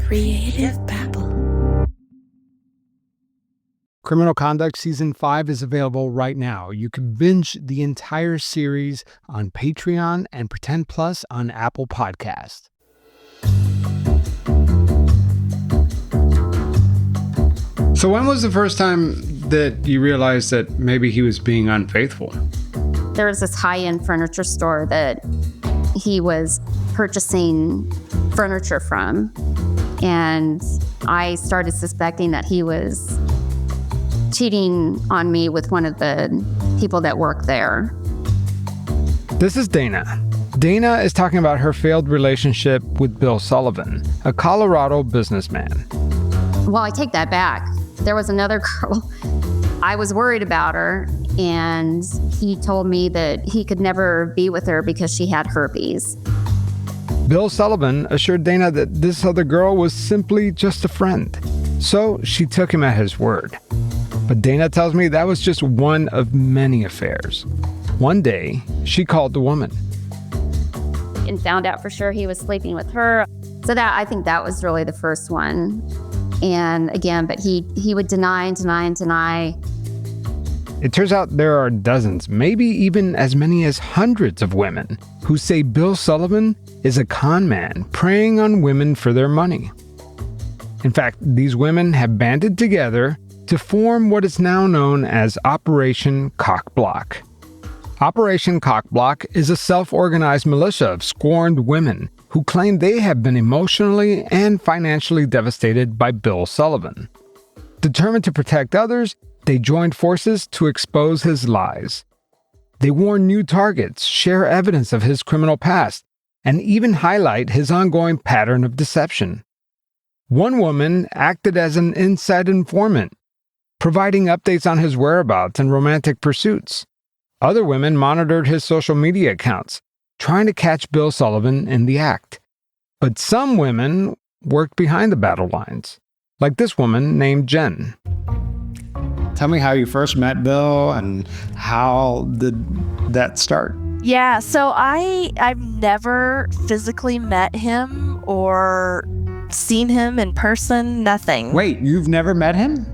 Creative Babble. Criminal Conduct Season 5 is available right now. You can binge the entire series on Patreon and Pretend Plus on Apple Podcasts. So when was the first time that you realized that maybe he was being unfaithful? There was this high-end furniture store that he was purchasing furniture from, and I started suspecting that he was cheating on me with one of the people that work there. This is Dana. Dana is talking about her failed relationship with Bill Sullivan, a Colorado businessman. Well, I take that back. There was another girl. I was worried about her, and he told me that he could never be with her because she had herpes. Bill Sullivan assured Dana that this other girl was simply just a friend. So she took him at his word. But Dana tells me that was just one of many affairs. One day, she called the woman and found out for sure he was sleeping with her. So I think that was really the first one. And again, but he would deny. It turns out there are dozens, maybe even as many as hundreds of women who say Bill Sullivan is a con man preying on women for their money. In fact, these women have banded together to form what is now known as Operation Cock Block. Operation Cock Block is a self-organized militia of scorned women who claim they have been emotionally and financially devastated by Bill Sullivan. Determined to protect others, they joined forces to expose his lies. They warn new targets, share evidence of his criminal past, and even highlight his ongoing pattern of deception. One woman acted as an inside informant, providing updates on his whereabouts and romantic pursuits. Other women monitored his social media accounts, trying to catch Bill Sullivan in the act. But some women worked behind the battle lines, like this woman named Jen. Tell me how you first met Bill and how did that start? Yeah, so I've never physically met him or seen him in person, nothing. Wait, you've never met him?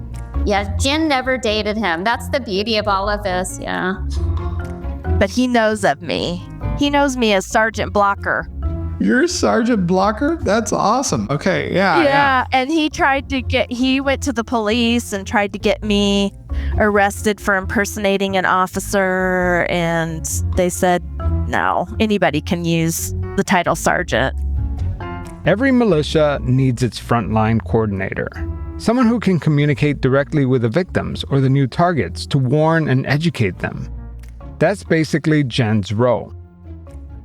Yeah, Jen never dated him. That's the beauty of all of this, yeah. But he knows of me. He knows me as Sergeant Blocker. You're Sergeant Blocker? That's awesome. Okay, yeah. And he went to the police and tried to get me arrested for impersonating an officer, and they said, no, anybody can use the title sergeant. Every militia needs its frontline coordinator, someone who can communicate directly with the victims or the new targets to warn and educate them. That's basically Jen's role.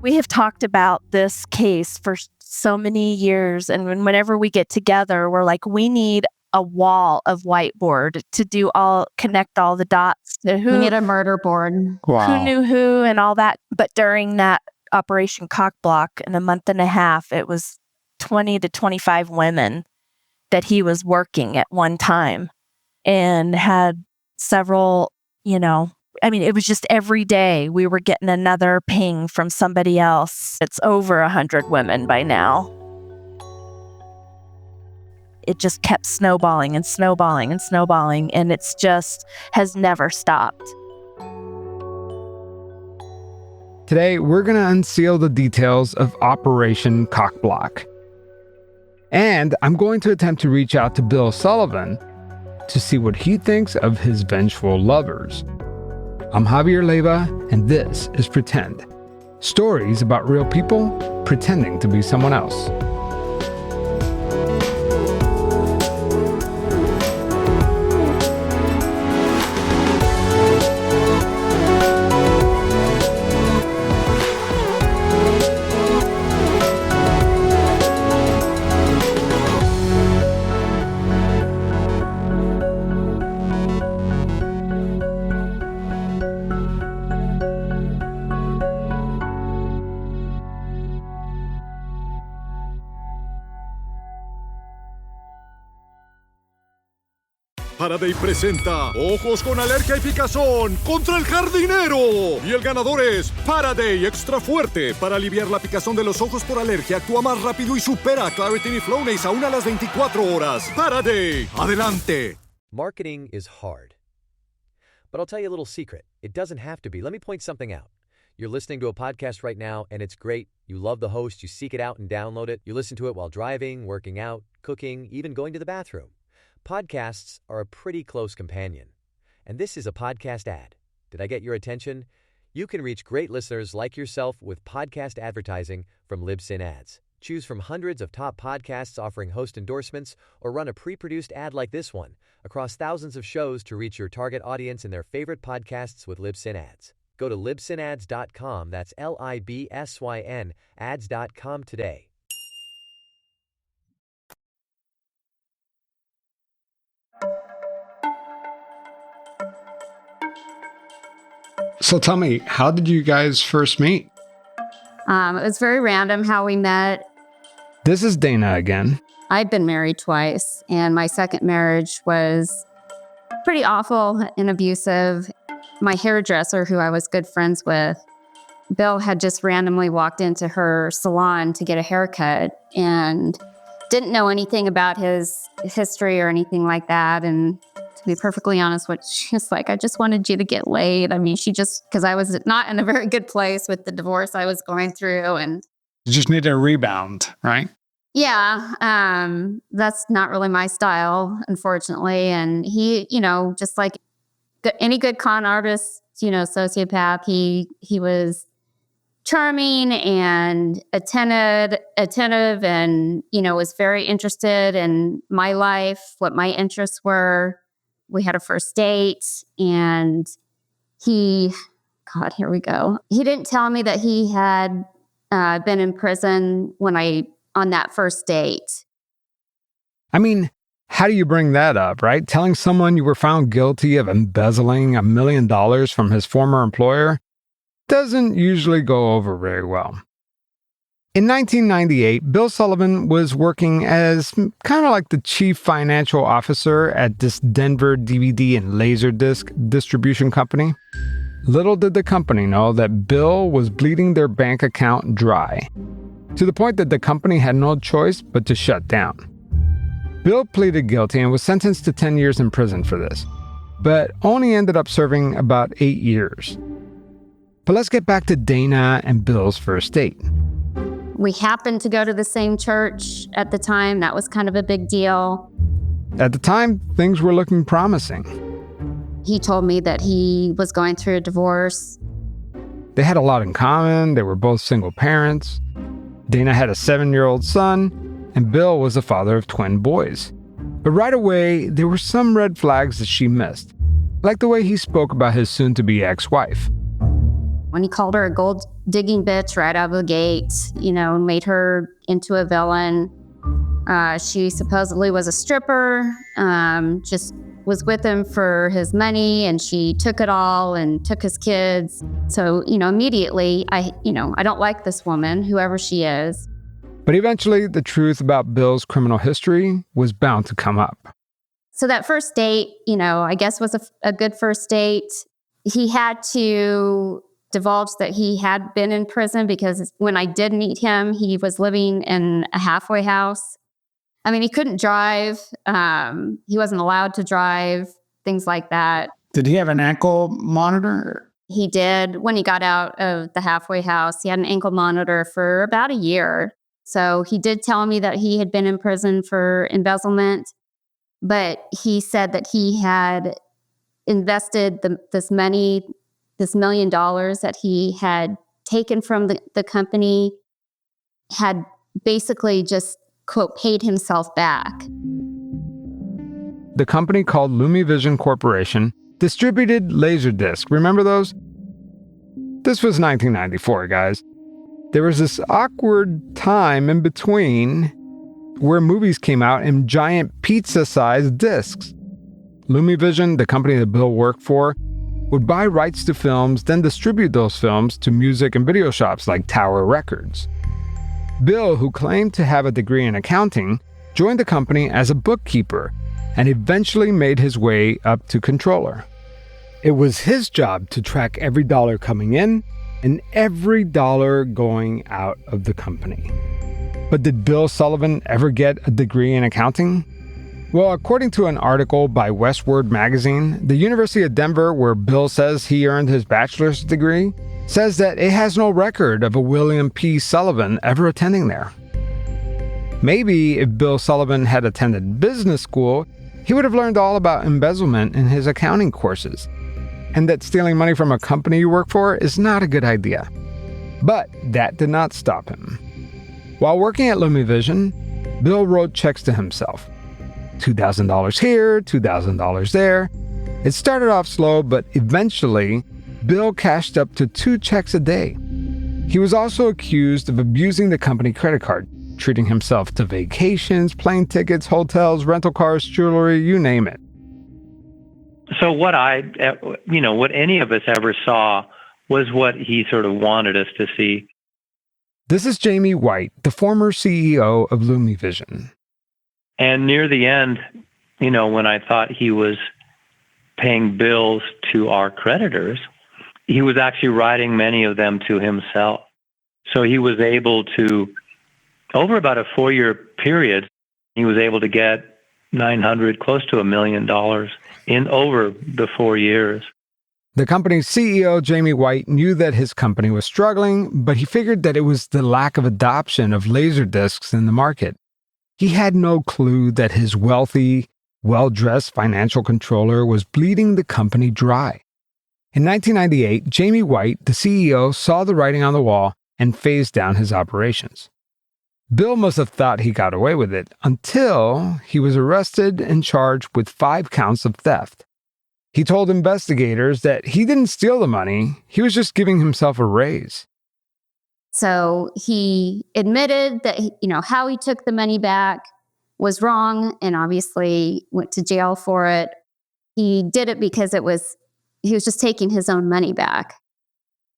We have talked about this case for so many years, and whenever we get together, we're like, we need a wall of whiteboard to connect all the dots to who. We need a murder board. Wow. Who knew who and all that. But during that Operation Cock Block, in a month and a half, it was 20 to 25 women that he was working at one time, and had several, it was just every day we were getting another ping from somebody else. It's over 100 women by now. It just kept snowballing and snowballing and snowballing, and it's just has never stopped. Today, we're going to unseal the details of Operation Cock Block. And I'm going to attempt to reach out to Bill Sullivan to see what he thinks of his vengeful lovers. I'm Javier Leiva, and this is Pretend. Stories about real people pretending to be someone else. Faraday presenta Ojos con Alergia y Picazón contra el jardinero. Y el ganador es Faraday Extra Fuerte. Para aliviar la picazón de los ojos por alergia, actúa más rápido y supera a Claritin y Flonase aún a las 24 horas. Faraday, adelante. Marketing is hard. But I'll tell you a little secret. It doesn't have to be. Let me point something out. You're listening to a podcast right now, and it's great. You love the host. You seek it out and download it. You listen to it while driving, working out, cooking, even going to the bathroom. Podcasts are a pretty close companion. And this is a podcast ad. Did I get your attention? You can reach great listeners like yourself with podcast advertising from Libsyn Ads. Choose from hundreds of top podcasts offering host endorsements, or run a pre-produced ad like this one across thousands of shows to reach your target audience in their favorite podcasts with Libsyn Ads. Go to libsynads.com, that's Libsyn, ads.com today. So tell me, how did you guys first meet? It was very random how we met. This is Dana again. I'd been married twice, and my second marriage was pretty awful and abusive. My hairdresser, who I was good friends with, Bill had just randomly walked into her salon to get a haircut and didn't know anything about his history or anything like that. And to be perfectly honest, she was like, I just wanted you to get laid. I mean, because I was not in a very good place with the divorce I was going through. And You just need a rebound, right? yeah, that's not really my style, unfortunately. And he, just like any good con artist, sociopath, he was charming and attentive and, was very interested in my life, what my interests were. We had a first date, and here we go. He didn't tell me that he had been in prison on that first date. I mean, how do you bring that up, right? Telling someone you were found guilty of embezzling $1 million from his former employer doesn't usually go over very well. In 1998, Bill Sullivan was working as kind of like the chief financial officer at this Denver DVD and Laserdisc distribution company. Little did the company know that Bill was bleeding their bank account dry, to the point that the company had no choice but to shut down. Bill pleaded guilty and was sentenced to 10 years in prison for this, but only ended up serving about 8 years. But let's get back to Dana and Bill's first date. We happened to go to the same church at the time. That was kind of a big deal. At the time, things were looking promising. He told me that he was going through a divorce. They had a lot in common. They were both single parents. Dana had a 7-year-old son, and Bill was the father of twin boys. But right away, there were some red flags that she missed, like the way he spoke about his soon-to-be ex-wife. When he called her a gold-digging bitch right out of the gate, and made her into a villain. She supposedly was a stripper, just was with him for his money, and she took it all and took his kids. So, immediately, I don't like this woman, whoever she is. But eventually, the truth about Bill's criminal history was bound to come up. So that first date, I guess was a good first date. He had to divulge that he had been in prison because when I did meet him, he was living in a halfway house. I mean, he couldn't drive. He wasn't allowed to drive, things like that. Did he have an ankle monitor? He did. When he got out of the halfway house, he had an ankle monitor for about a year. So he did tell me that he had been in prison for embezzlement, but he said that he had invested this money, this $1 million that he had taken from the company, had basically just, quote, paid himself back. The company called LumiVision Corporation distributed Laserdisc. Remember those? This was 1994, guys. There was this awkward time in between where movies came out in giant pizza-sized discs. LumiVision, the company that Bill worked for, would buy rights to films, then distribute those films to music and video shops like Tower Records. Bill, who claimed to have a degree in accounting, joined the company as a bookkeeper, and eventually made his way up to controller. It was his job to track every dollar coming in and every dollar going out of the company. But did Bill Sullivan ever get a degree in accounting? Well, according to an article by Westward magazine, the University of Denver, where Bill says he earned his bachelor's degree, says that it has no record of a William P. Sullivan ever attending there. Maybe if Bill Sullivan had attended business school, he would have learned all about embezzlement in his accounting courses, and that stealing money from a company you work for is not a good idea. But that did not stop him. While working at LumiVision, Bill wrote checks to himself. $2,000 here, $2,000 there. It started off slow, but eventually, Bill cashed up to 2 checks a day. He was also accused of abusing the company credit card, treating himself to vacations, plane tickets, hotels, rental cars, jewelry, you name it. So what any of us ever saw was what he sort of wanted us to see. This is Jamie White, the former CEO of LumiVision. And near the end, when I thought he was paying bills to our creditors, he was actually writing many of them to himself. So he was able to, over about a 4-year period, he was able to get $900, close to $1 million in over the 4 years. The company's CEO, Jamie White, knew that his company was struggling, but he figured that it was the lack of adoption of laser discs in the market. He had no clue that his wealthy, well-dressed financial controller was bleeding the company dry. In 1998, Jamie White, the CEO, saw the writing on the wall and phased down his operations. Bill must have thought he got away with it until he was arrested and charged with 5 counts of theft. He told investigators that he didn't steal the money, he was just giving himself a raise. So he admitted that, how he took the money back was wrong and obviously went to jail for it. He did it because he was just taking his own money back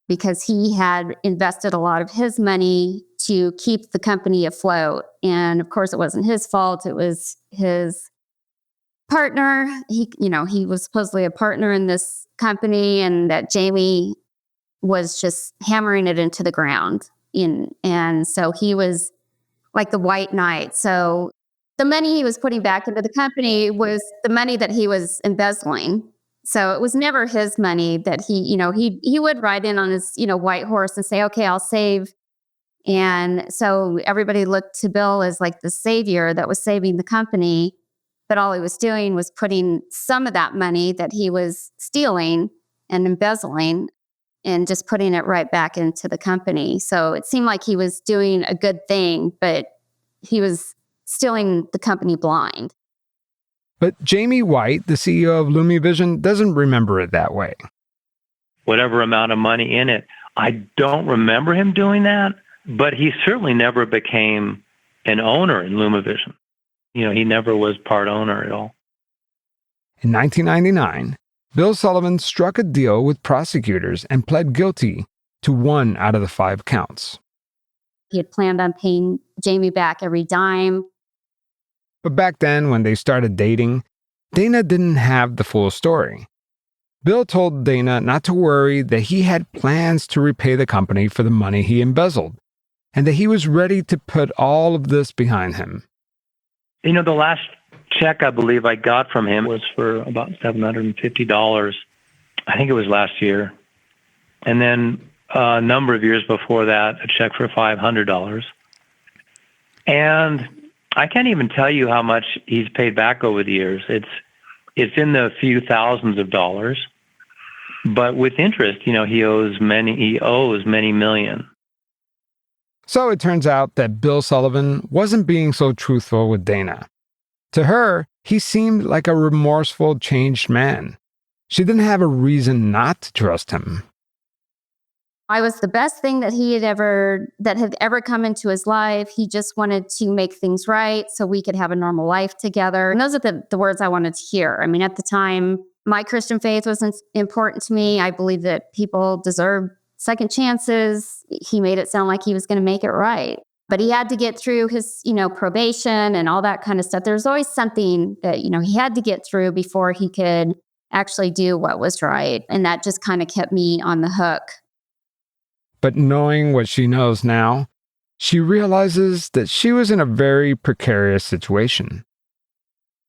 because he had invested a lot of his money to keep the company afloat. And of course, it wasn't his fault. It was his partner. He was supposedly a partner in this company, and that Jamie was just hammering it into the ground. And so he was like the white knight. So the money he was putting back into the company was the money that he was embezzling. So it was never his money that he would ride in on his, white horse and say, okay, I'll save. And so everybody looked to Bill as like the savior that was saving the company. But all he was doing was putting some of that money that he was stealing and embezzling and just putting it right back into the company. So it seemed like he was doing a good thing, but he was stealing the company blind. But Jamie White, the CEO of LumiVision, doesn't remember it that way. Whatever amount of money in it, I don't remember him doing that, but he certainly never became an owner in LumiVision. He never was part owner at all. In 1999, Bill Sullivan struck a deal with prosecutors and pled guilty to 1 out of the 5 counts. He had planned on paying Jamie back every dime. But back then, when they started dating, Dana didn't have the full story. Bill told Dana not to worry, that he had plans to repay the company for the money he embezzled, and that he was ready to put all of this behind him. The last check I believe I got from him was for about $750. I think it was last year. And then a number of years before that, a check for $500. And I can't even tell you how much he's paid back over the years. It's in the few thousands of dollars, but with interest, he owes many million. So it turns out that Bill Sullivan wasn't being so truthful with Dana. To her, he seemed like a remorseful, changed man. She didn't have a reason not to trust him. I was the best thing that had ever come into his life. He just wanted to make things right so we could have a normal life together. And those are the words I wanted to hear. I mean, at the time, my Christian faith was important to me. I believe that people deserve second chances. He made it sound like he was going to make it right. But he had to get through his, probation and all that kind of stuff. There's always something that, he had to get through before he could actually do what was right. And that just kind of kept me on the hook. But knowing what she knows now, she realizes that she was in a very precarious situation.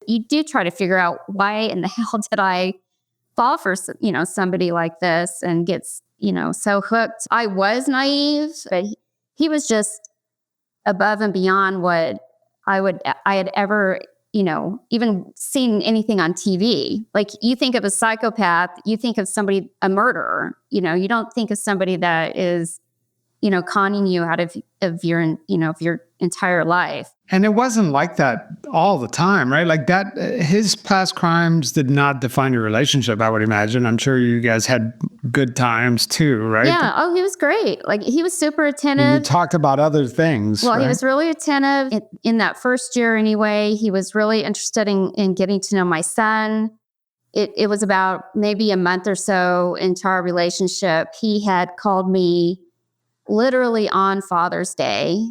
You do try to figure out why in the hell did I fall for, somebody like this and gets, so hooked. I was naive, but he was just above and beyond what I had ever, even seen anything on TV. Like, you think of a psychopath, you think of somebody, a murderer, you don't think of somebody that is, conning you out of your, of your entire life. And it wasn't like that all the time, right? Like that, his past crimes did not define your relationship, I would imagine. I'm sure you guys had good times too, right? Yeah. Oh, he was great. Like, he was super attentive. You talked about other things. Well, right? He was really attentive in that first year anyway. He was really interested in getting to know my son. It was about maybe a month or so into our relationship. He had called me literally on Father's Day,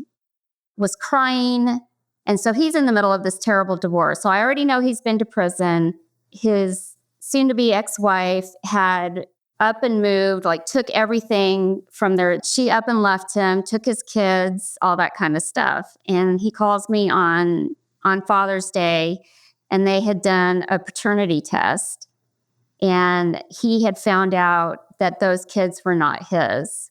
was crying. And so he's in the middle of this terrible divorce. So I already know he's been to prison. His soon-to-be ex-wife had up and moved, like took everything from there. She up and left him, took his kids, all that kind of stuff. And he calls me on Father's Day, and they had done a paternity test. And he had found out that those kids were not his.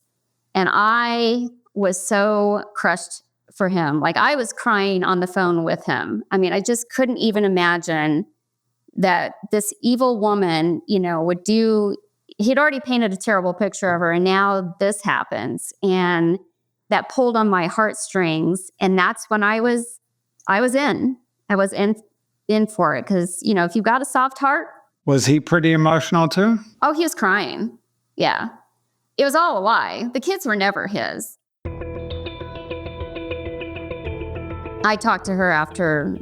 And I was so crushed for him. Like, I was crying on the phone with him. I mean, I just couldn't even imagine that this evil woman, would do. He'd already painted a terrible picture of her, and now this happens. And that pulled on my heartstrings. And that's when I was in for it. Because, if you've got a soft heart. Was he pretty emotional too? Oh, he was crying. Yeah. It was all a lie. The kids were never his. I talked to her after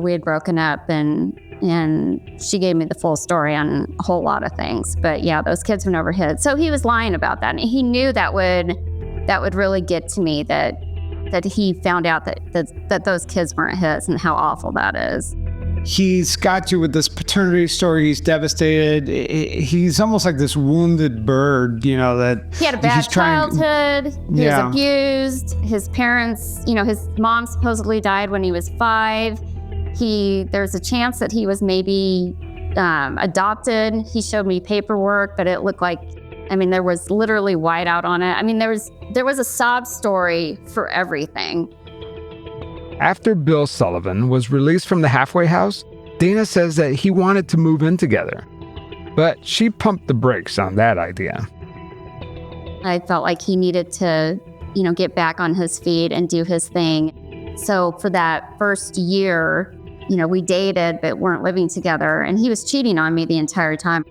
we had broken up, and she gave me the full story on a whole lot of things. But yeah, those kids were never his. So he was lying about that. And he knew that would really get to me, that he found out that those kids weren't his, and how awful that is. He's got you with this paternity story. He's devastated. He's almost like this wounded bird, that he had a bad childhood. He was abused. His parents, his mom supposedly died when he was 5. There's a chance that he was maybe adopted. He showed me paperwork, but it looked like, there was literally whiteout on it. There was a sob story for everything. After Bill Sullivan was released from the halfway house, Dana says that he wanted to move in together. But she pumped the brakes on that idea. I felt like he needed to, get back on his feet and do his thing. So for that first year, we dated but weren't living together. And he was cheating on me the entire time.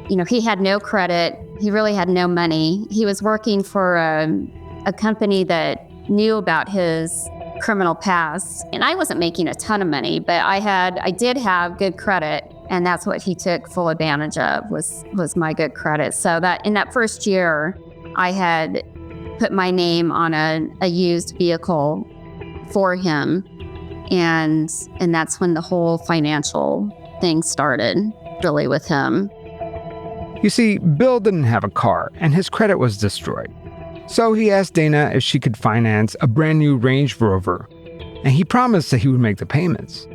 He had no credit. He really had no money. He was working for a company that knew about his criminal past. And I wasn't making a ton of money, but I did have good credit. And that's what he took full advantage of, was my good credit. So that in that first year, I had put my name on a used vehicle for him. And that's when the whole financial thing started, really, with him. You see, Bill didn't have a car, and his credit was destroyed. So he asked Dana if she could finance a brand new Range Rover, and he promised that he would make the payments.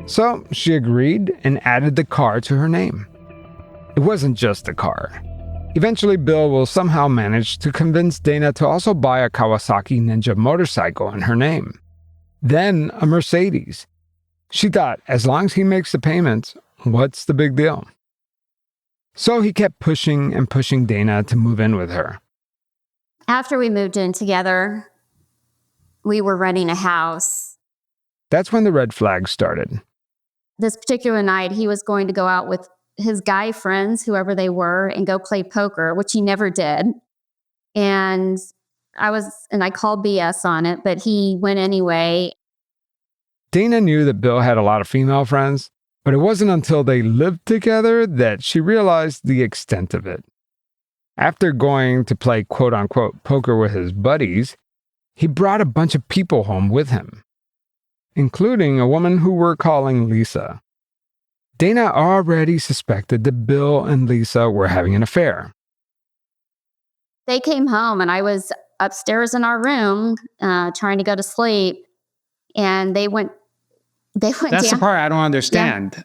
So she agreed and added the car to her name. It wasn't just the car. Eventually, Bill will somehow manage to convince Dana to also buy a Kawasaki Ninja motorcycle in her name. Then a Mercedes. She thought, as long as he makes the payments, what's the big deal? So he kept pushing and pushing Dana to move in with her. After we moved in together, we were renting a house. That's when the red flags started. This particular night, he was going to go out with his guy friends, whoever they were, and go play poker, which he never did. And I called BS on it, but he went anyway. Dana knew that Bill had a lot of female friends, but it wasn't until they lived together that she realized the extent of it. After going to play quote-unquote poker with his buddies, he brought a bunch of people home with him, including a woman who we're calling Lisa. Dana already suspected that Bill and Lisa were having an affair. They came home and I was upstairs in our room trying to go to sleep, and they went That's down. the part I don't understand.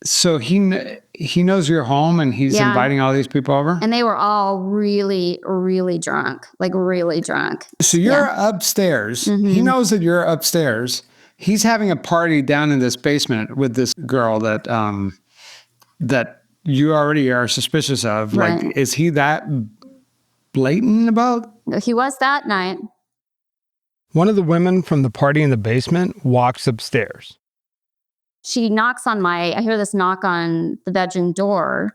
So he knows you're home and he's inviting all these people over? And they were all really, really drunk, like really drunk. So you're upstairs. Mm-hmm. He knows that you're upstairs. He's having a party down in this basement with this girl that that you already are suspicious of. Right. Like, is he that blatant about? He was that night. One of the women from the party in the basement walks upstairs. She knocks on I hear this knock on the bedroom door,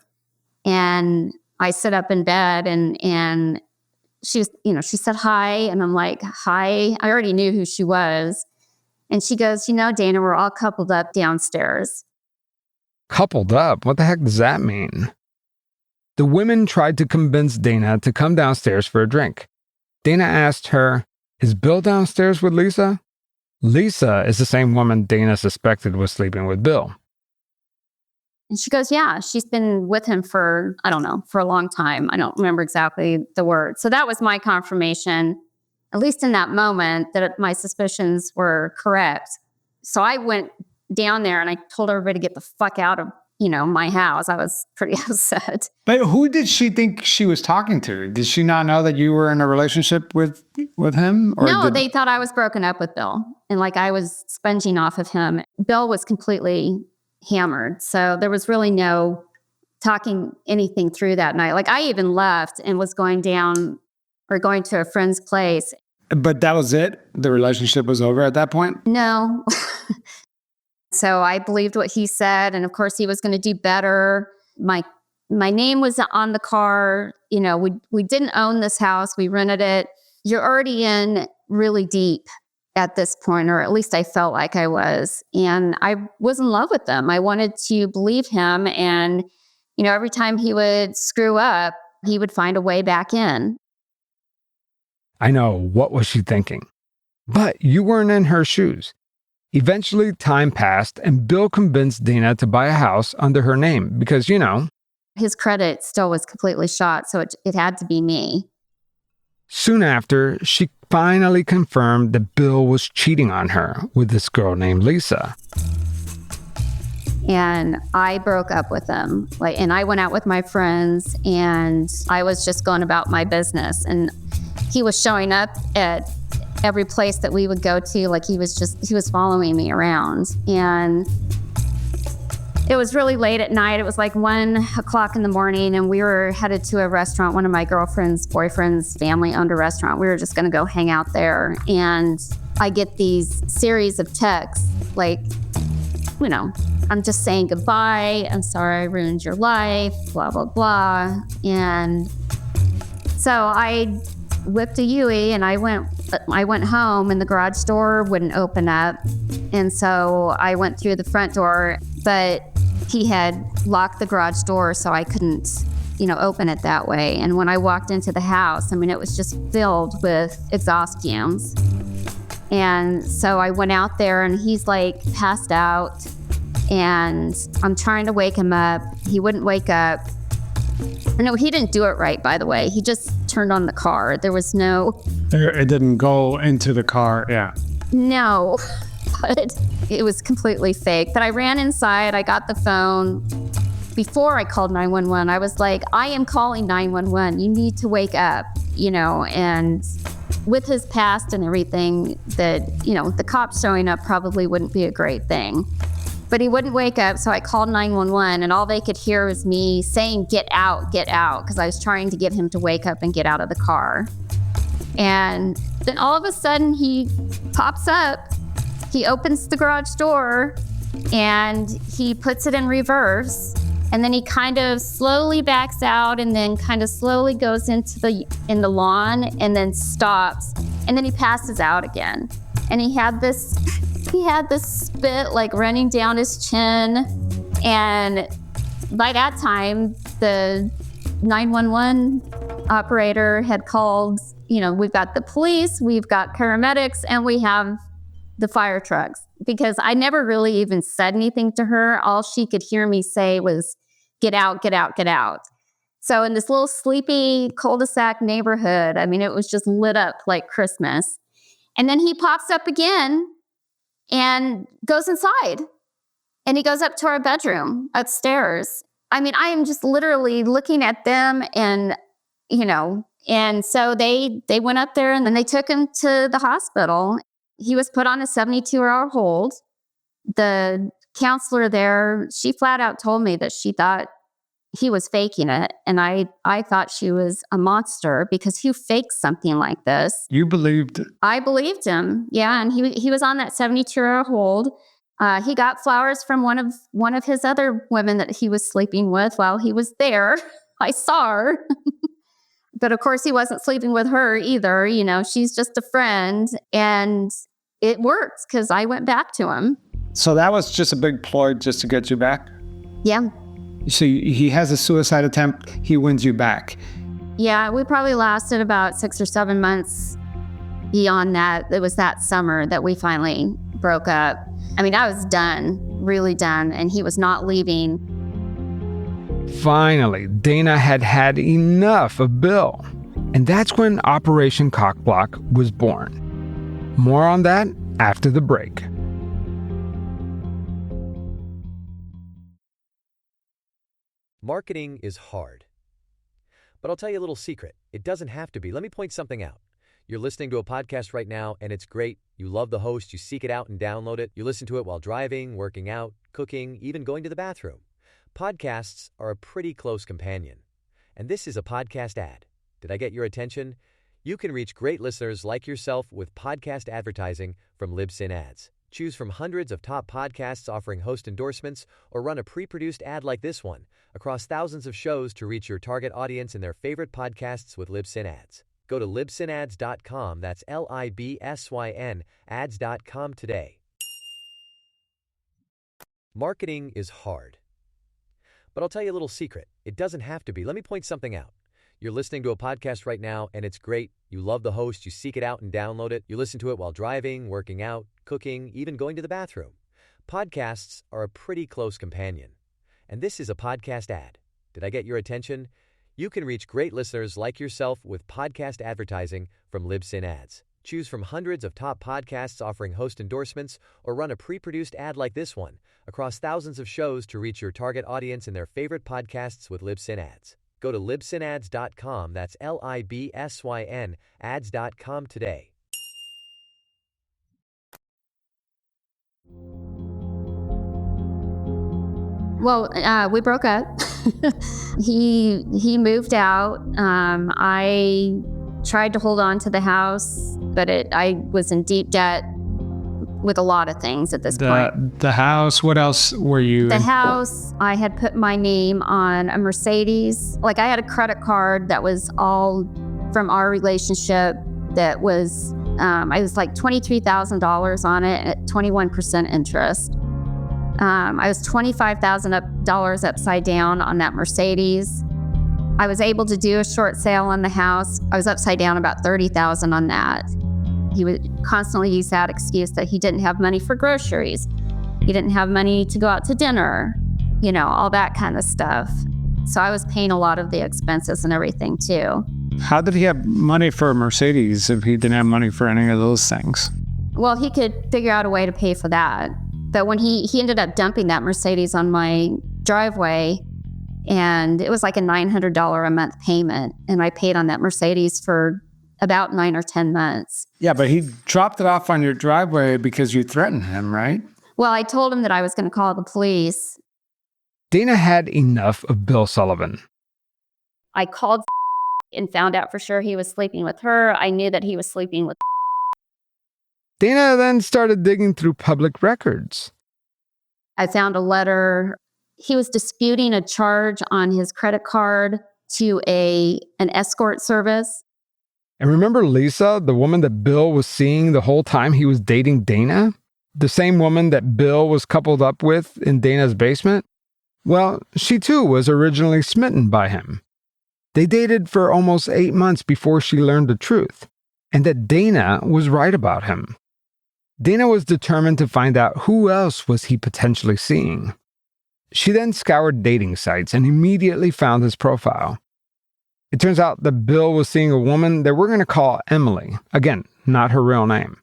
and I sit up in bed and she's, she said hi, and I'm like, hi. I already knew who she was. And she goes, Dana, we're all coupled up downstairs. Coupled up? What the heck does that mean? The women tried to convince Dana to come downstairs for a drink. Dana asked her, "Is Bill downstairs with Lisa?" Lisa is the same woman Dana suspected was sleeping with Bill. And she goes, yeah, she's been with him for a long time. I don't remember exactly the word. So that was my confirmation, at least in that moment, that my suspicions were correct. So I went down there and I told everybody to get the fuck out of, my house. I was pretty upset. But who did she think she was talking to? Did she not know that you were in a relationship with him? Or no, they thought I was broken up with Bill and like I was sponging off of him. Bill was completely hammered. So there was really no talking anything through that night. Like I even left and was going to a friend's place. But that was it? The relationship was over at that point? No. So I believed what he said. And of course he was going to do better. My name was on the car. We didn't own this house. We rented it. You're already in really deep at this point, or at least I felt like I was. And I was in love with him. I wanted to believe him. And, every time he would screw up, he would find a way back in. I know, what was she thinking? But you weren't in her shoes. Eventually, time passed, and Bill convinced Dana to buy a house under her name because, his credit still was completely shot, so it had to be me. Soon after, she finally confirmed that Bill was cheating on her with this girl named Lisa. And I broke up with him. And I went out with my friends, and I was just going about my business. And he was showing up at every place that we would go to. Like he was following me around. And it was really late at night. It was like 1:00 in the morning, and we were headed to a restaurant. One of my girlfriend's boyfriend's family owned a restaurant. We were just going to go hang out there. And I get these series of texts like, I'm just saying goodbye. I'm sorry I ruined your life, blah, blah, blah. And so I whipped a Yui and I went home, and the garage door wouldn't open up. And so I went through the front door, but he had locked the garage door, so I couldn't, open it that way. And when I walked into the house, it was just filled with exhaust fumes. And so I went out there, and he's like passed out, and I'm trying to wake him up. He wouldn't wake up. No, he didn't do it right, by the way. He just turned on the car. There was no... It didn't go into the car, yeah. No, but it was completely fake. But I ran inside. I got the phone. Before I called 911, I was like, I am calling 911. You need to wake up, and with his past and everything, that, the cops showing up probably wouldn't be a great thing. But he wouldn't wake up, so I called 911, and all they could hear was me saying, get out, because I was trying to get him to wake up and get out of the car. And then all of a sudden, he pops up, he opens the garage door, and he puts it in reverse, and then he kind of slowly backs out, and then kind of slowly goes in the lawn, and then stops, and then he passes out again. And he had this spit like running down his chin. And by that time, the 911 operator had called we've got the police, we've got paramedics, and we have the fire trucks. Because I never really even said anything to her. All she could hear me say was, get out, get out, get out. So in this little sleepy cul-de-sac neighborhood, I mean, it was just lit up like Christmas. And then he pops up again and goes inside. And he goes up to our bedroom upstairs. I mean, I am just literally looking at them and, and so they went up there and then they took him to the hospital. He was put on a 72-hour hold. The counselor there, she flat out told me that she thought he was faking it. And I thought she was a monster, because who fakes something like this? You believed it. I believed him. Yeah. And he was on that 72-hour hold. He got flowers from one of his other women that he was sleeping with while he was there. I saw her. But of course, he wasn't sleeping with her either. She's just a friend. And it worked because I went back to him. So that was just a big ploy just to get you back? Yeah. So he has a suicide attempt. He wins you back. Yeah, we probably lasted about 6 or 7 months beyond that. It was that summer that we finally broke up. I mean, I was done, really done, and he was not leaving. Finally, Dana had enough of Bill. And that's when Operation Cockblock was born. More on that after the break. Marketing is hard. But I'll tell you a little secret. It doesn't have to be. Let me point something out. You're listening to a podcast right now, and it's great. You love the host. You seek it out and download it. You listen to it while driving, working out, cooking, even going to the bathroom. Podcasts are a pretty close companion. And this is a podcast ad. Did I get your attention? You can reach great listeners like yourself with podcast advertising from Libsyn Ads. Choose from hundreds of top podcasts offering host endorsements, or run a pre-produced ad like this one across thousands of shows to reach your target audience in their favorite podcasts with Libsyn Ads. Go to libsynads.com, that's Libsyn, ads.com today. Marketing is hard. But I'll tell you a little secret. It doesn't have to be. Let me point something out. You're listening to a podcast right now, and it's great. You love the host. You seek it out and download it. You listen to it while driving, working out, cooking, even going to the bathroom. Podcasts are a pretty close companion. And this is a podcast ad. Did I get your attention? You can reach great listeners like yourself with podcast advertising from Libsyn Ads. Choose from hundreds of top podcasts offering host endorsements, or run a pre-produced ad like this one across thousands of shows to reach your target audience in their favorite podcasts with Libsyn Ads. Go to libsynads.com, that's Libsyn, ads.com today. Well, we broke up. He moved out. I tried to hold on to the house, but I was in deep debt with a lot of things at this point. The house, what else were you? The house, I had put my name on a Mercedes. Like, I had a credit card that was all from our relationship that was, I was like $23,000 on it at 21% interest. I was $25,000 upside down on that Mercedes. I was able to do a short sale on the house. I was upside down about $30,000 on that. He would constantly use that excuse that he didn't have money for groceries. He didn't have money to go out to dinner, all that kind of stuff. So I was paying a lot of the expenses and everything too. How did he have money for a Mercedes if he didn't have money for any of those things? Well, he could figure out a way to pay for that. But when he ended up dumping that Mercedes on my driveway, and it was like a $900 a month payment, and I paid on that Mercedes for about 9 or 10 months. Yeah, but he dropped it off on your driveway because you threatened him, right? Well, I told him that I was going to call the police. Dana had enough of Bill Sullivan. I called and found out for sure he was sleeping with her. I knew that he was sleeping with. Dana then started digging through public records. I found a letter. He was disputing a charge on his credit card to an escort service. And remember Lisa, the woman that Bill was seeing the whole time he was dating Dana? The same woman that Bill was coupled up with in Dana's basement? Well, she too was originally smitten by him. They dated for almost 8 months before she learned the truth, and that Dana was right about him. Dana was determined to find out who else was he potentially seeing. She then scoured dating sites and immediately found his profile. It turns out that Bill was seeing a woman that we're going to call Emily. Again, not her real name.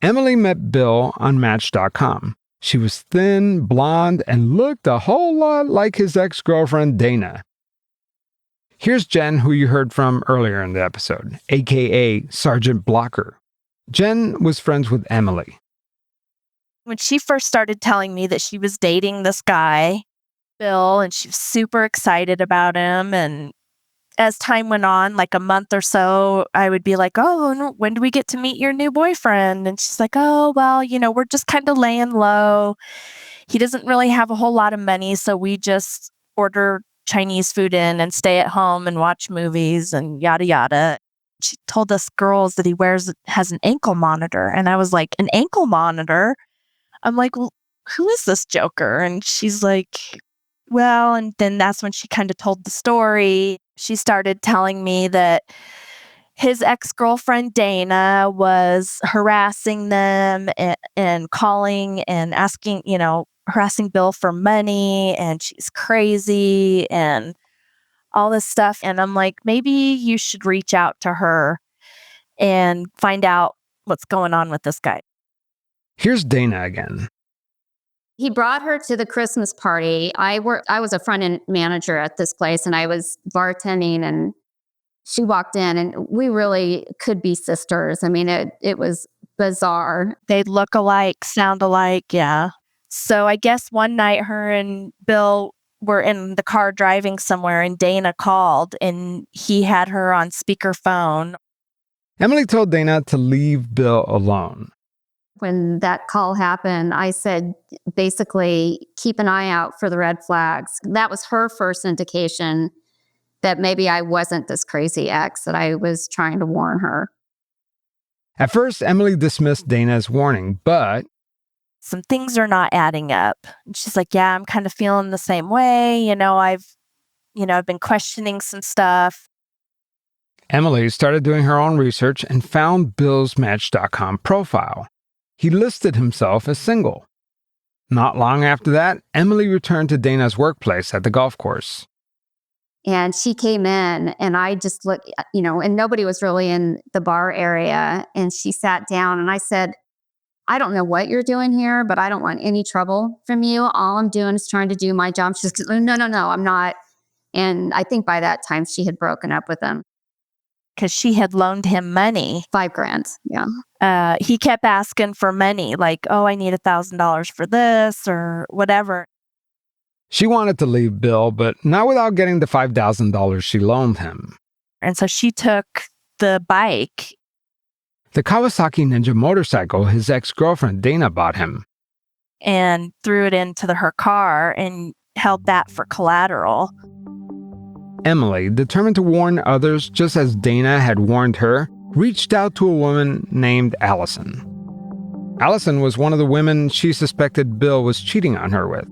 Emily met Bill on Match.com. She was thin, blonde, and looked a whole lot like his ex-girlfriend Dana. Here's Jen, who you heard from earlier in the episode, aka Sergeant Blocker. Jen was friends with Emily. When she first started telling me that she was dating this guy, Bill, and she was super excited about him, and as time went on, like a month or so, I would be like, oh, when do we get to meet your new boyfriend? And she's like, oh, well, we're just kind of laying low. He doesn't really have a whole lot of money, so we just order Chinese food in and stay at home and watch movies and yada, yada. She told us girls that he has an ankle monitor. And I was like, an ankle monitor? I'm like, well, who is this joker? And she's like, well, and then that's when she kind of told the story. She started telling me that his ex-girlfriend Dana was harassing them and calling and asking, harassing Bill for money, and she's crazy and all this stuff. And I'm like, maybe you should reach out to her and find out what's going on with this guy. Here's Dana again. He brought her to the Christmas party. I was a front-end manager at this place, and I was bartending, and she walked in, and we really could be sisters. I mean, it was bizarre. They look alike, sound alike, yeah. So I guess one night her and Bill were in the car driving somewhere, and Dana called, and he had her on speakerphone. Emily told Dana to leave Bill alone. When that call happened, I said, basically, keep an eye out for the red flags. That was her first indication that maybe I wasn't this crazy ex, that I was trying to warn her. At first, Emily dismissed Dana's warning, but some things are not adding up. And she's like, yeah, I'm kind of feeling the same way. I've been questioning some stuff. Emily started doing her own research and found Bill's Match.com profile. He listed himself as single. Not long after that, Emily returned to Dana's workplace at the golf course. And she came in, and I just looked, and nobody was really in the bar area. And she sat down, and I said, I don't know what you're doing here, but I don't want any trouble from you. All I'm doing is trying to do my job. She's like, no, I'm not. And I think by that time she had broken up with him. Because she had loaned him money. $5,000, yeah. He kept asking for money, like, oh, I need $1,000 for this or whatever. She wanted to leave Bill, but not without getting the $5,000 she loaned him. And so she took the bike. The Kawasaki Ninja motorcycle his ex-girlfriend Dana bought him. And threw it into her car and held that for collateral. Emily, determined to warn others just as Dana had warned her, reached out to a woman named Allison. Allison was one of the women she suspected Bill was cheating on her with.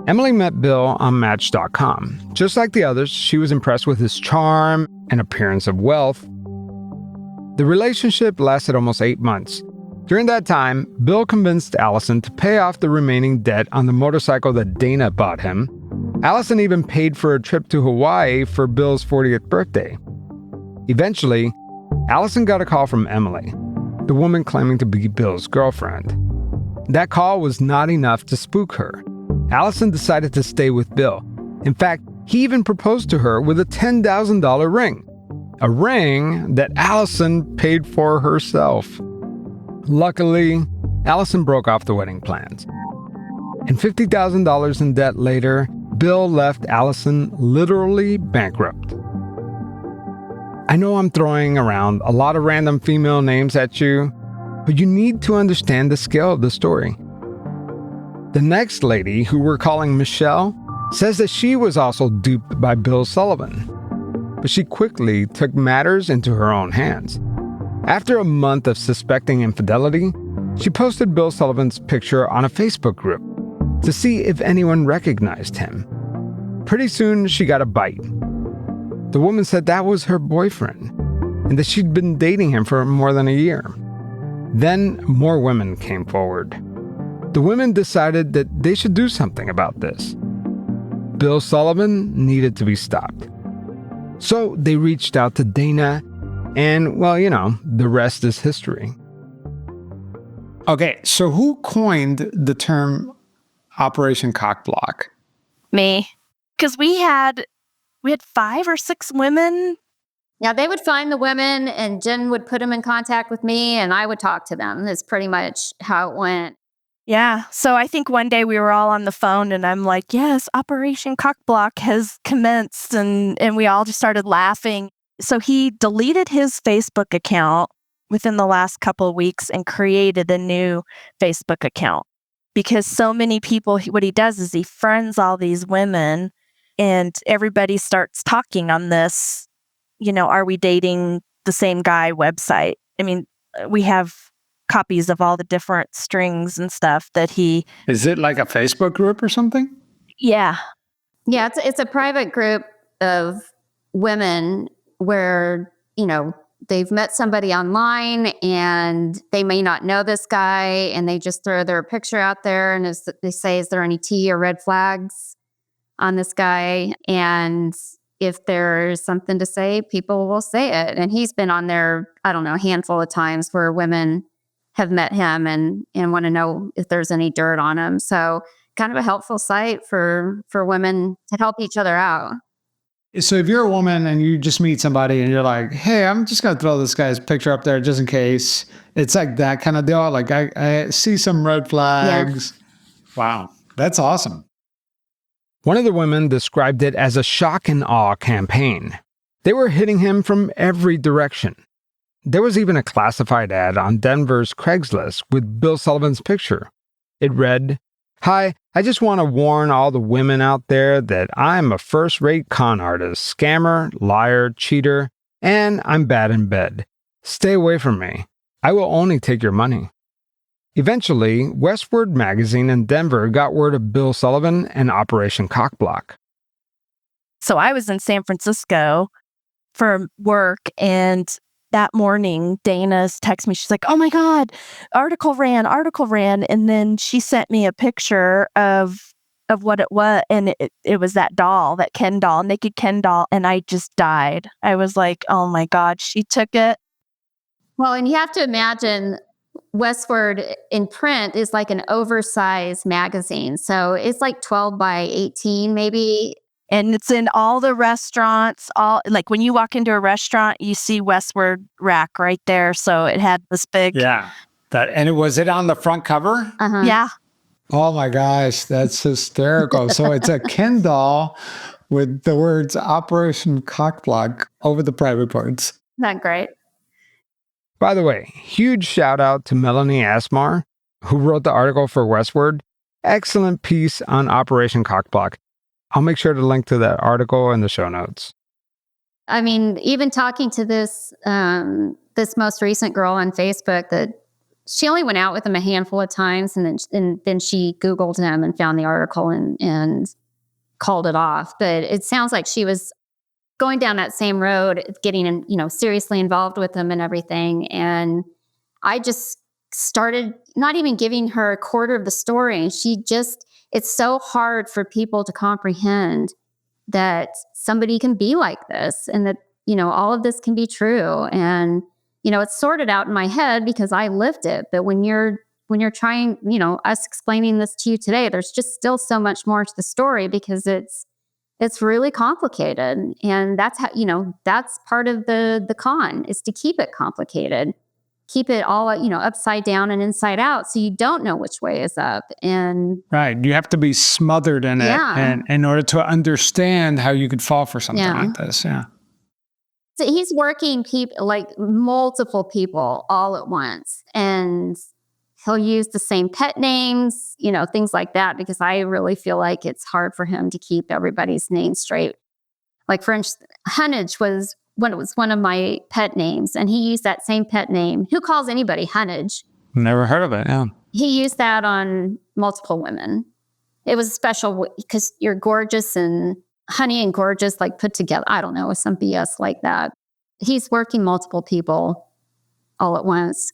Emily met Bill on Match.com. Just like the others, she was impressed with his charm and appearance of wealth. The relationship lasted almost 8 months. During that time, Bill convinced Allison to pay off the remaining debt on the motorcycle that Dana bought him. Allison even paid for a trip to Hawaii for Bill's 40th birthday. Eventually, Allison got a call from Emily, the woman claiming to be Bill's girlfriend. That call was not enough to spook her. Allison decided to stay with Bill. In fact, he even proposed to her with a $10,000 ring. A ring that Allison paid for herself. Luckily, Allison broke off the wedding plans. And $50,000 in debt later, Bill left Allison literally bankrupt. I know I'm throwing around a lot of random female names at you, but you need to understand the scale of the story. The next lady, who we're calling Michelle, says that she was also duped by Bill Sullivan, but she quickly took matters into her own hands. After a month of suspecting infidelity, she posted Bill Sullivan's picture on a Facebook group to see if anyone recognized him. Pretty soon, she got a bite. The woman said that was her boyfriend and that she'd been dating him for more than a year. Then more women came forward. The women decided that they should do something about this. Bill Sullivan needed to be stopped. So they reached out to Dana, and, well, the rest is history. Okay, so who coined the term Operation Cockblock? Me. Because we had 5 or 6 women. Yeah, they would find the women and Jen would put them in contact with me and I would talk to them. That's pretty much how it went. Yeah. So I think one day we were all on the phone and I'm like, yes, Operation Cockblock has commenced. And we all just started laughing. So he deleted his Facebook account within the last couple of weeks and created a new Facebook account. Because so many people, what he does is he friends all these women and everybody starts talking on this, are we dating the same guy website. I mean, we have copies of all the different strings and stuff that he... Is it like a Facebook group or something? Yeah. Yeah, it's a private group of women where, they've met somebody online and they may not know this guy and they just throw their picture out there and they say, is there any T or red flags on this guy? And if there's something to say, people will say it. And he's been on there, I don't know, a handful of times where women have met him and want to know if there's any dirt on him. So kind of a helpful site for women to help each other out. So if you're a woman and you just meet somebody and you're like, hey, I'm just going to throw this guy's picture up there just in case. It's like that kind of deal. Like I see some red flags. Yeah. Wow. That's awesome. One of the women described it as a shock and awe campaign. They were hitting him from every direction. There was even a classified ad on Denver's Craigslist with Bill Sullivan's picture. It read, "Hi, I just want to warn all the women out there that I'm a first-rate con artist, scammer, liar, cheater, and I'm bad in bed. Stay away from me. I will only take your money." Eventually, Westward Magazine in Denver got word of Bill Sullivan and Operation Cockblock. So I was in San Francisco for work, and that morning, Dana's texted me. She's like, oh my God, article ran. And then she sent me a picture of what it was. And it was that doll, that Ken doll, naked Ken doll. And I just died. I was like, oh my God, she took it. Well, and you have to imagine Westward in print is like an oversized magazine. So it's like 12 by 18 maybe. And it's in all the restaurants, like when you walk into a restaurant, you see Westward rack right there. So it had this big... Yeah. Was it on the front cover? Uh-huh. Yeah. Oh my gosh, that's hysterical. So it's a Ken doll with the words Operation Cockblock over the private parts. Isn't that great? By the way, huge shout out to Melanie Asmar, who wrote the article for Westward. Excellent piece on Operation Cockblock. I'll make sure to link to that article in the show notes. I mean, even talking to this most recent girl on Facebook, that she only went out with him a handful of times, and then she Googled him and found the article and called it off. But it sounds like she was going down that same road, getting seriously involved with him and everything. And I just started not even giving her a quarter of the story. It's so hard for people to comprehend that somebody can be like this and that, all of this can be true. And, it's sorted out in my head because I lived it. But when you're trying, us explaining this to you today, there's just still so much more to the story because it's really complicated. And that's how, that's part of the con, is to keep it complicated. Keep it all, upside down and inside out, so you don't know which way is up. And right, you have to be smothered in it, and in order to understand how you could fall for something like this. Yeah. So he's working multiple people all at once, and he'll use the same pet names, things like that, because I really feel like it's hard for him to keep everybody's name straight. Like, for instance, Hunnage was one of my pet names, and he used that same pet name. Who calls anybody Hunnage? Never heard of it, yeah. He used that on multiple women. It was special because you're gorgeous and Honey and Gorgeous, like put together. I don't know, some BS like that. He's working multiple people all at once.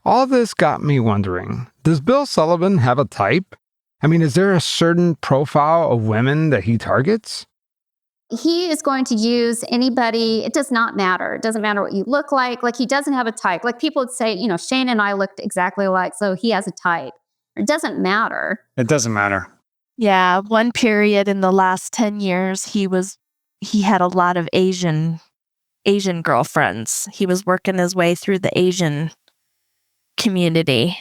All this got me wondering, does Bill Sullivan have a type? I mean, is there a certain profile of women that he targets? He is going to use anybody. It does not matter. It doesn't matter what you look like. Like, he doesn't have a type. Like, people would say, Shane and I looked exactly alike, so he has a type. It doesn't matter. It doesn't matter. Yeah, one period in the last 10 years, he had a lot of Asian girlfriends. He was working his way through the Asian community.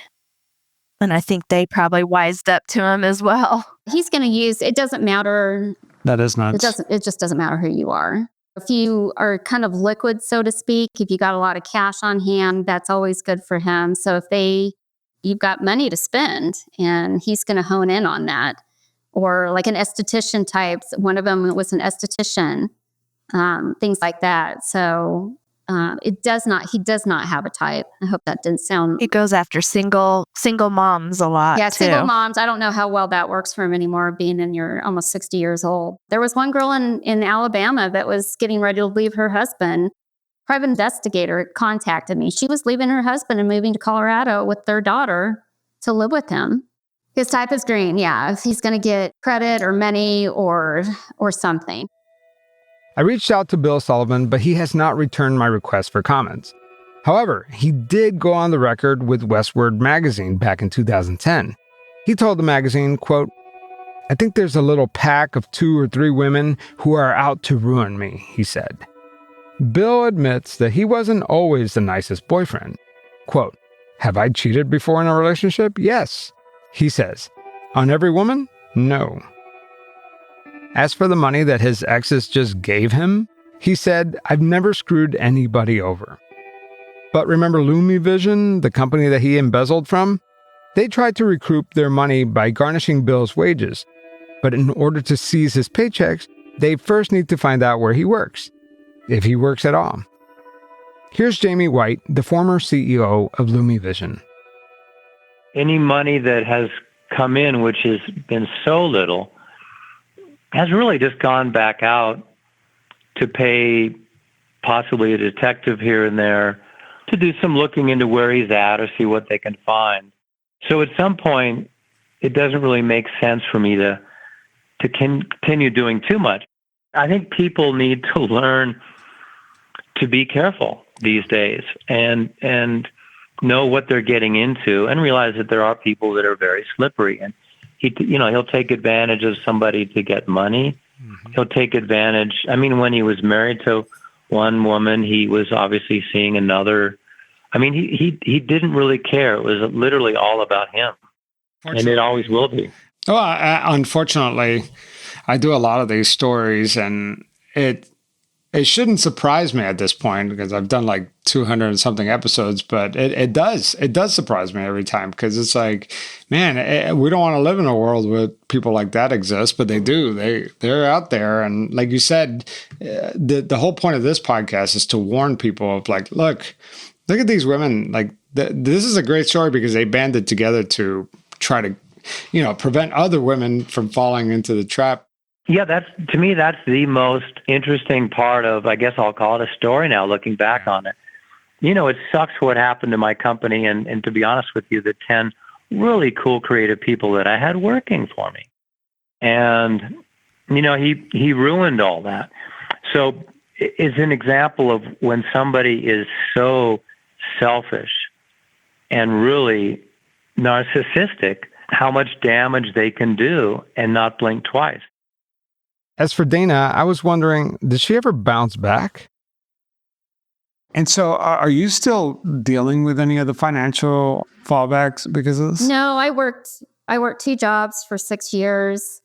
And I think they probably wised up to him as well. He's going to use, it doesn't matter. That is nuts. It just doesn't matter who you are. If you are kind of liquid, so to speak, if you got a lot of cash on hand, that's always good for him. So if you've got money to spend, and he's going to hone in on that. Or like an esthetician types. One of them was an esthetician, things like that. So he does not have a type. I hope that didn't sound. He goes after single moms a lot. Yeah, too. single moms. I don't know how well that works for him anymore, being in your almost 60 years old. There was one girl in Alabama that was getting ready to leave her husband. Private investigator contacted me. She was leaving her husband and moving to Colorado with their daughter to live with him. His type is green, yeah. If he's going to get credit or money or something. I reached out to Bill Sullivan, but he has not returned my request for comments. However, he did go on the record with Westward magazine back in 2010. He told the magazine, quote, "I think there's a little pack of 2 or 3 women who are out to ruin me," he said. Bill admits that he wasn't always the nicest boyfriend. Quote, "Have I cheated before in a relationship? Yes." He says, "On every woman? No." As for the money that his exes just gave him, he said, "I've never screwed anybody over." But remember Lumi Vision, the company that he embezzled from? They tried to recoup their money by garnishing Bill's wages. But in order to seize his paychecks, they first need to find out where he works, if he works at all. Here's Jamie White, the former CEO of Lumi Vision. Any money that has come in, which has been so little, has really just gone back out to pay possibly a detective here and there to do some looking into where he's at or see what they can find. So at some point, it doesn't really make sense for me to continue doing too much. I think people need to learn to be careful these days and know what they're getting into and realize that there are people that are very slippery. And he'll take advantage of somebody to get money. Mm-hmm. He'll take advantage. I mean, when he was married to one woman, he was obviously seeing another. I mean, he didn't really care. It was literally all about him. And it always will be. Well, unfortunately, I do a lot of these stories, and it shouldn't surprise me at this point because I've done like 200 and something episodes, but it does surprise me every time because it's like, man, we don't want to live in a world where people like that exist, but they do. They're out there, and like you said, the whole point of this podcast is to warn people of like, look at these women. Like this is a great story because they banded together to try to, prevent other women from falling into the trap. Yeah, to me, that's the most interesting part of, I guess I'll call it a story now, looking back on it. It sucks what happened to my company and to be honest with you, the 10 really cool creative people that I had working for me. And, he ruined all that. So it's an example of when somebody is so selfish and really narcissistic, how much damage they can do and not blink twice. As for Dana, I was wondering, did she ever bounce back? And so are you still dealing with any of the financial fallbacks because of this? No, I worked 2 jobs for 6 years.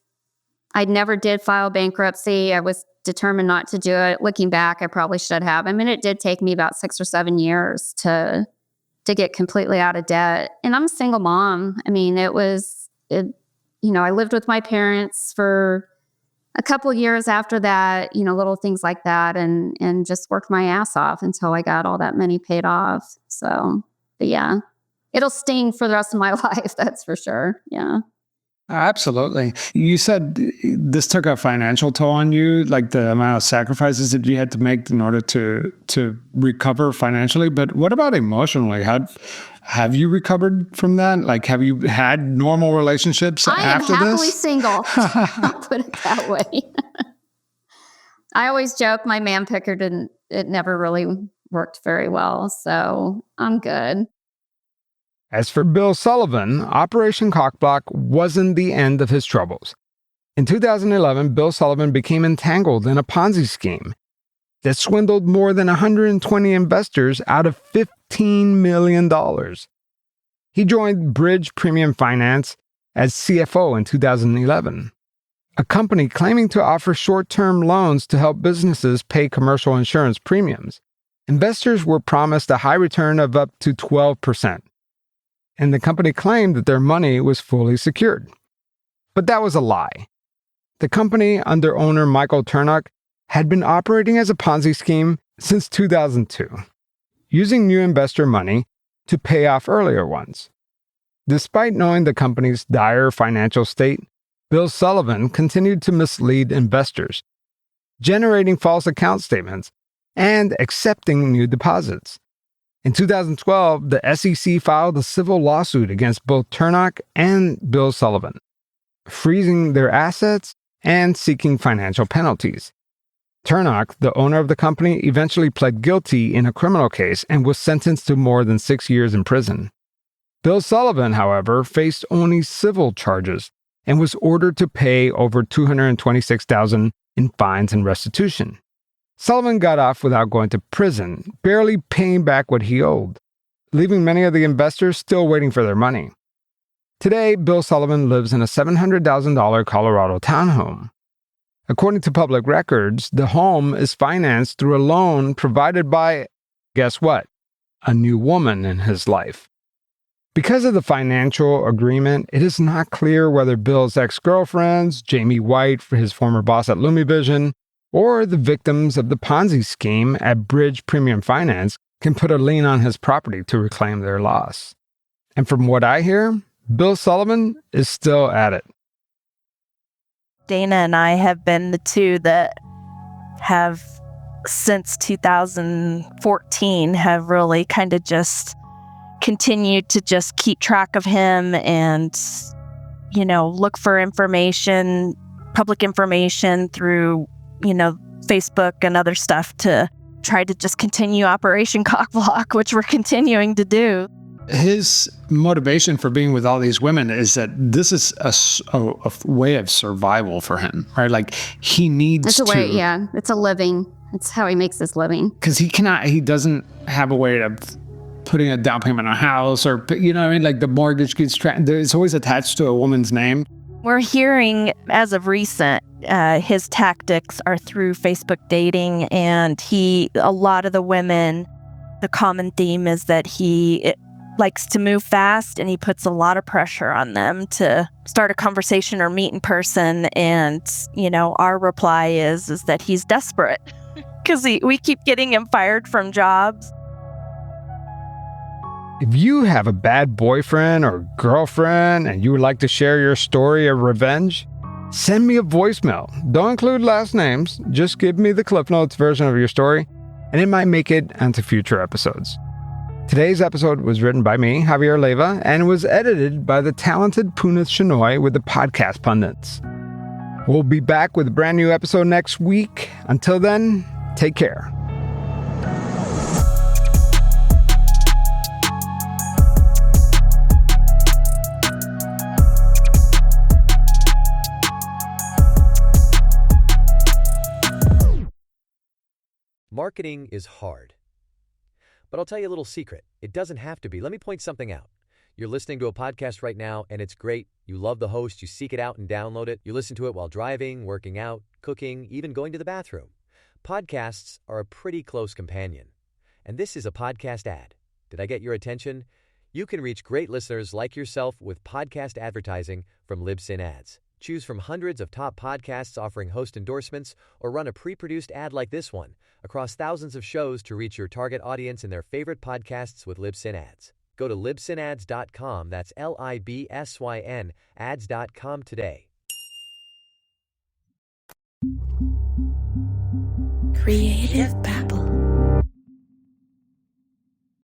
I never did file bankruptcy. I was determined not to do it. Looking back, I probably should have. I mean, it did take me about 6 or 7 years to get completely out of debt. And I'm a single mom. I mean, I lived with my parents for a couple of years after that, little things like that, and just worked my ass off until I got all that money paid off. So, but yeah, it'll sting for the rest of my life. That's for sure. Yeah. Absolutely. You said this took a financial toll on you, like the amount of sacrifices that you had to make in order to recover financially. But what about emotionally? How have you recovered from that? Like, have you had normal relationships I am after happily this? single. I'll put it that way. I always joke my man picker it never really worked very well. So I'm good. As for Bill Sullivan, Operation Cockblock wasn't the end of his troubles. In 2011, Bill Sullivan became entangled in a Ponzi scheme that swindled more than 120 investors out of $15 million. He joined Bridge Premium Finance as CFO in 2011, a company claiming to offer short-term loans to help businesses pay commercial insurance premiums. Investors were promised a high return of up to 12%. And the company claimed that their money was fully secured. But that was a lie. The company, under owner Michael Turnock, had been operating as a Ponzi scheme since 2002, using new investor money to pay off earlier ones. Despite knowing the company's dire financial state, Bill Sullivan continued to mislead investors, generating false account statements and accepting new deposits. In 2012, the SEC filed a civil lawsuit against both Turnock and Bill Sullivan, freezing their assets and seeking financial penalties. Turnock, the owner of the company, eventually pled guilty in a criminal case and was sentenced to more than 6 years in prison. Bill Sullivan, however, faced only civil charges and was ordered to pay over $226,000 in fines and restitution. Sullivan got off without going to prison, barely paying back what he owed, leaving many of the investors still waiting for their money. Today, Bill Sullivan lives in a $700,000 Colorado townhome. According to public records, the home is financed through a loan provided by, guess what, a new woman in his life. Because of the financial agreement, it is not clear whether Bill's ex-girlfriends, Jamie White, his former boss at LumiVision, or the victims of the Ponzi scheme at Bridge Premium Finance can put a lien on his property to reclaim their loss. And from what I hear, Bill Sullivan is still at it. Dana and I have been the two that have, since 2014, have really kind of just continued to just keep track of him and, look for information, public information through Facebook and other stuff to try to just continue Operation Cockblock, which we're continuing to do. His motivation for being with all these women is that this is a way of survival for him, right? Like he needs it's a way, yeah. It's a living. It's how he makes his living. Because he doesn't have a way of putting a down payment on a house or, like the mortgage gets, it's always attached to a woman's name. We're hearing, as of recent, his tactics are through Facebook dating, and a lot of the women, the common theme is that he likes to move fast, and he puts a lot of pressure on them to start a conversation or meet in person. And, our reply is that he's desperate because we keep getting him fired from jobs. If you have a bad boyfriend or girlfriend and you would like to share your story of revenge, send me a voicemail. Don't include last names. Just give me the Cliff Notes version of your story, and it might make it onto future episodes. Today's episode was written by me, Javier Leyva, and was edited by the talented Punith Shenoy with the Podcast Pundits. We'll be back with a brand new episode next week. Until then, take care. Marketing is hard. But I'll tell you a little secret. It doesn't have to be. Let me point something out. You're listening to a podcast right now, and it's great. You love the host. You seek it out and download it. You listen to it while driving, working out, cooking, even going to the bathroom. Podcasts are a pretty close companion. And this is a podcast ad. Did I get your attention? You can reach great listeners like yourself with podcast advertising from Libsyn Ads. Choose from hundreds of top podcasts offering host endorsements, or run a pre-produced ad like this one across thousands of shows to reach your target audience in their favorite podcasts with Libsyn Ads. Go to libsynads.com, that's LIBSYN, ads.com today. Creative back.